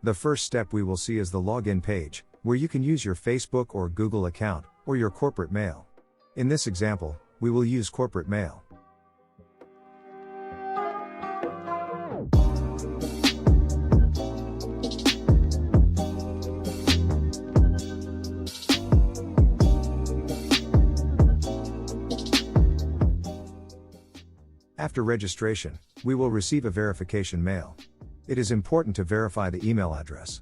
The first step we will see is the login page, where you can use your Facebook or Google account, or your corporate mail. In this example, we will use corporate mail. After registration, we will receive a verification mail. It is important to verify the email address.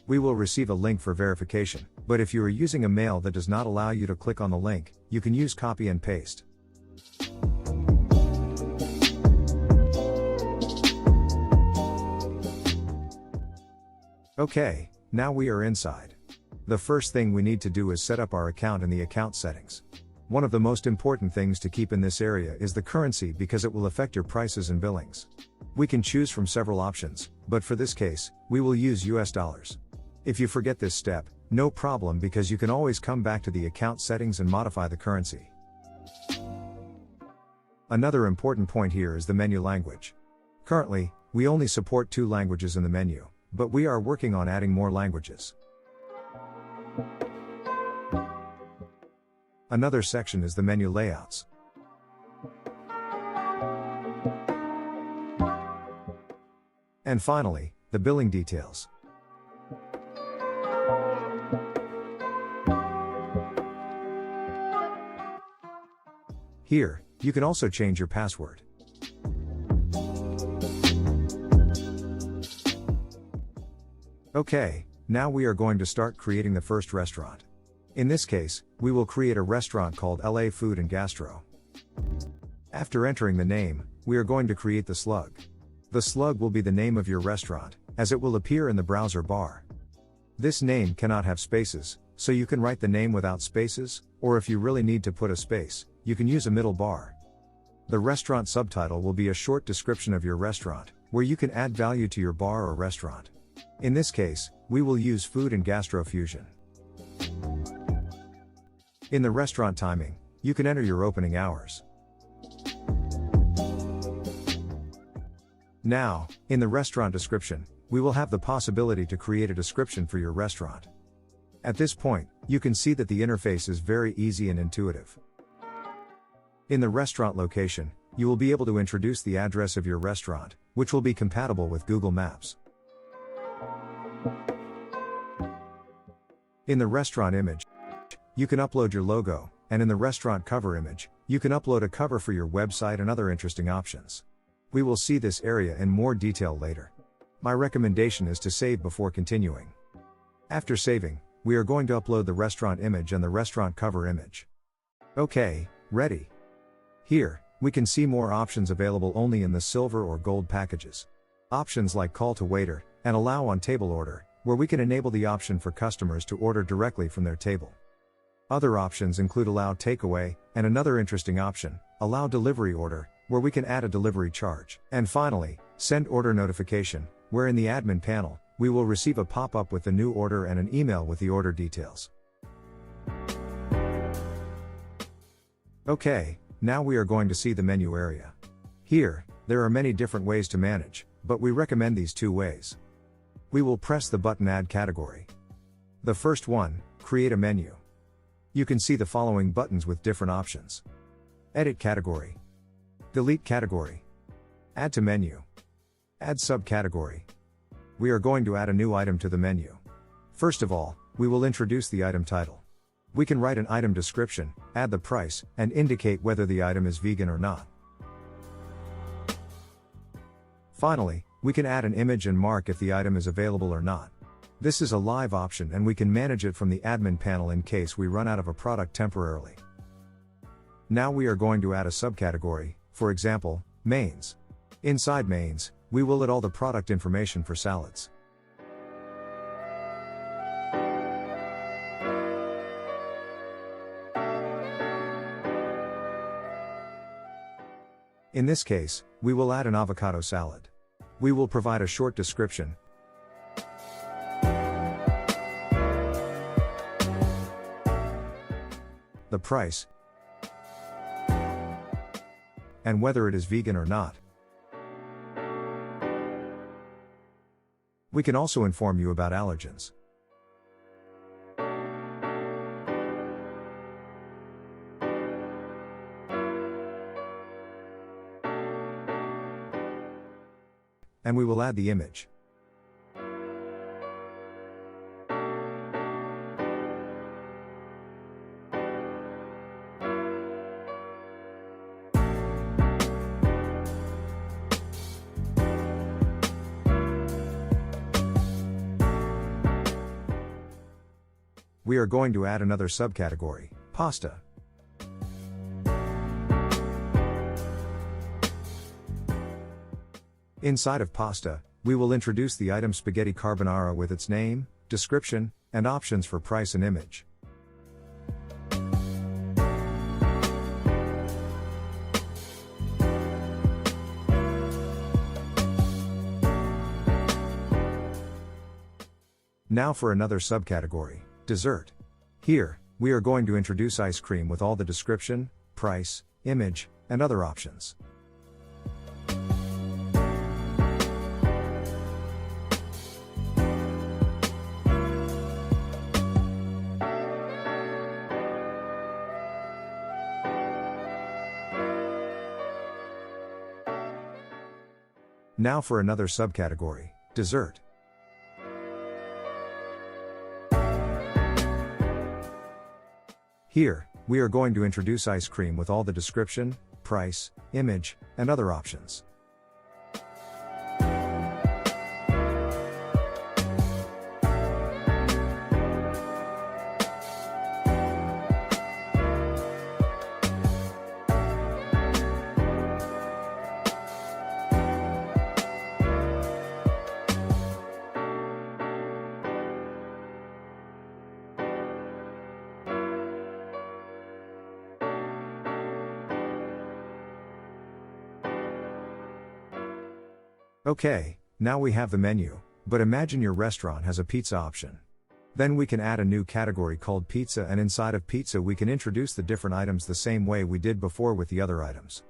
We will receive a link for verification, but if you are using a mail that does not allow you to click on the link, you can use copy and paste. Okay, now we are inside. The first thing we need to do is set up our account in the account settings. One of the most important things to keep in this area is the currency because it will affect your prices and billings. We can choose from several options, but for this case, we will use US dollars. If you forget this step, no problem because you can always come back to the account settings and modify the currency. Another important point here is the menu language. Currently, we only support 2 languages in the menu, but we are working on adding more languages. Another section is the menu layouts. And finally, the billing details. Here, you can also change your password. Okay, now we are going to start creating the first restaurant. In this case, we will create a restaurant called LA Food and Gastro. After entering the name, we are going to create the slug. The slug will be the name of your restaurant, as it will appear in the browser bar. This name cannot have spaces, so you can write the name without spaces, or if you really need to put a space, you can use a middle bar. The restaurant subtitle will be a short description of your restaurant, where you can add value to your bar or restaurant. In this case, we will use Food and Gastro Fusion. In the restaurant timing, you can enter your opening hours. Now, in the restaurant description, we will have the possibility to create a description for your restaurant. At this point, you can see that the interface is very easy and intuitive. In the restaurant location, you will be able to introduce the address of your restaurant, which will be compatible with Google Maps. In the restaurant image, you can upload your logo, and in the restaurant cover image, you can upload a cover for your website and other interesting options. We will see this area in more detail later. My recommendation is to save before continuing. After saving, we are going to upload the restaurant image and the restaurant cover image. Okay, ready. Here, we can see more options available only in the silver or gold packages. Options like call to waiter, and allow on table order, where we can enable the option for customers to order directly from their table. Other options include allow takeaway, and another interesting option, allow delivery order, where we can add a delivery charge. And finally, send order notification, where in the admin panel, we will receive a pop-up with the new order and an email with the order details. Okay, now we are going to see the menu area. Here, there are many different ways to manage, but we recommend these 2 ways. We will press the button Add Category. The first one, Create a Menu. You can see the following buttons with different options. Edit Category. Delete Category. Add to Menu. Add Subcategory. We are going to add a new item to the menu. First of all, we will introduce the item title. We can write an item description, add the price, and indicate whether the item is vegan or not. Finally, we can add an image and mark if the item is available or not. This is a live option and we can manage it from the admin panel in case we run out of a product temporarily. Now we are going to add a subcategory, for example, mains. Inside mains, we will add all the product information for salads. In this case, we will add an avocado salad. We will provide a short description, the price, and whether it is vegan or not. We can also inform you about allergens. And we will add the image. We are going to add another subcategory, pasta. Inside of pasta, we will introduce the item spaghetti carbonara with its name, description, and options for price and image. Now for another subcategory, dessert. Here, we are going to introduce ice cream with all the description, price, image, and other options. Now for another subcategory, dessert. Here, we are going to introduce ice cream with all the description, price, image, and other options. Okay, now we have the menu, but imagine your restaurant has a pizza option. Then we can add a new category called pizza, and inside of pizza we can introduce the different items the same way we did before with the other items.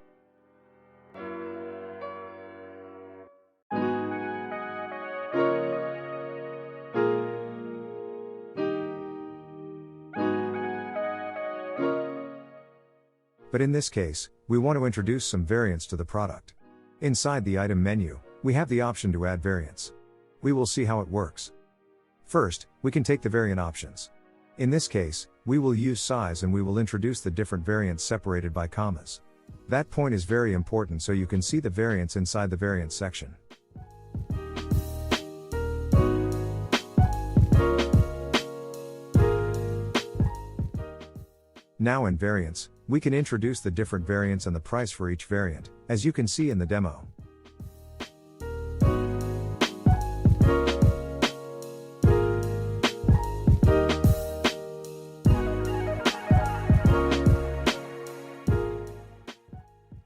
But in this case, we want to introduce some variants to the product. Inside the item menu, we have the option to add variants. We will see how it works. First, we can take the variant options. In this case, we will use size and we will introduce the different variants separated by commas. That point is very important so you can see the variants inside the variants section. Now in variants, we can introduce the different variants and the price for each variant, as you can see in the demo.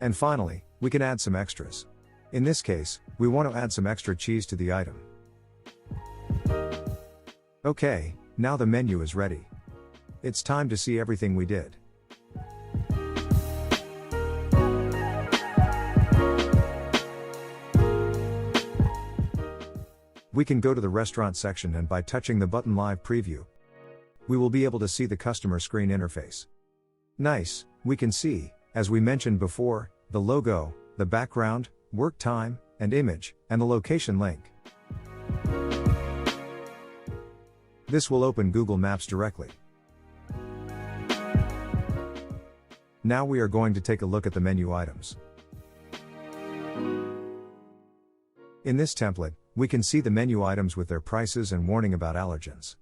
And finally, we can add some extras. In this case, we want to add some extra cheese to the item. Okay, now the menu is ready. It's time to see everything we did. We can go to the restaurant section, and by touching the button Live Preview, we will be able to see the customer screen interface. Nice, we can see, as we mentioned before, the logo, the background, work time, and image, and the location link. This will open Google Maps directly. Now we are going to take a look at the menu items. In this template, we can see the menu items with their prices and warning about allergens.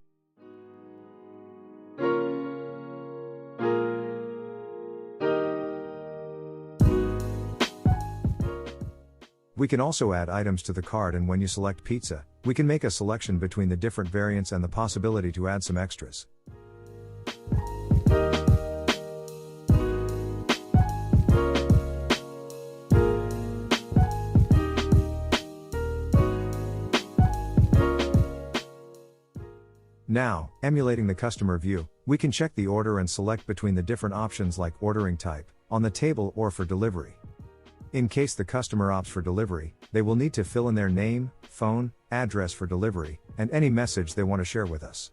We can also add items to the cart, and when you select pizza, we can make a selection between the different variants and the possibility to add some extras. Now, emulating the customer view, we can check the order and select between the different options like ordering type, on the table, or for delivery. In case the customer opts for delivery, they will need to fill in their name, phone, address for delivery, and any message they want to share with us.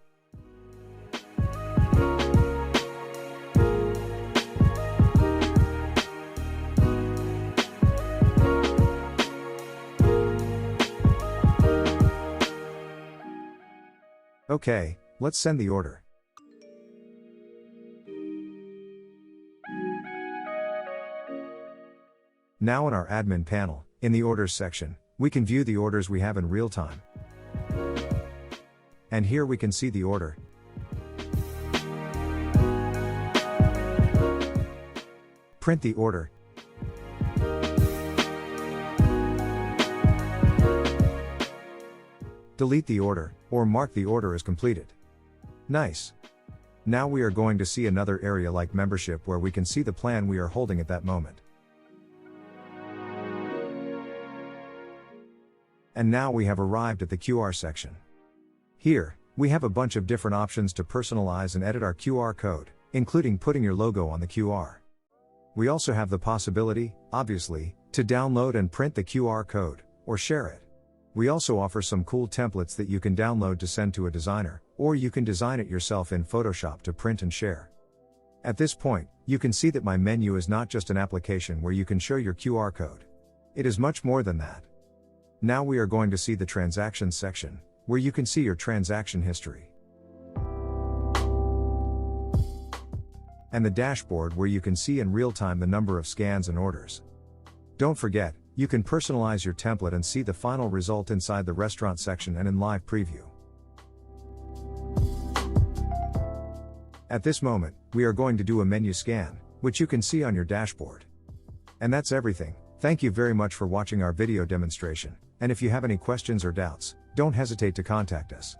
Okay, let's send the order. Now in our admin panel, in the orders section, we can view the orders we have in real time. And here we can see the order. Print the order. Delete the order, or mark the order as completed. Nice. Now we are going to see another area like membership where we can see the plan we are holding at that moment. And now we have arrived at the QR section. Here, we have a bunch of different options to personalize and edit our QR code, including putting your logo on the QR. We also have the possibility, obviously, to download and print the QR code, or share it. We also offer some cool templates that you can download to send to a designer, or you can design it yourself in Photoshop to print and share. At this point, you can see that MyMenu is not just an application where you can show your QR code. It is much more than that. Now we are going to see the transactions section, where you can see your transaction history. And the dashboard where you can see in real time the number of scans and orders. Don't forget, you can personalize your template and see the final result inside the restaurant section and in live preview. At this moment, we are going to do a menu scan, which you can see on your dashboard. And that's everything. Thank you very much for watching our video demonstration, and if you have any questions or doubts, don't hesitate to contact us.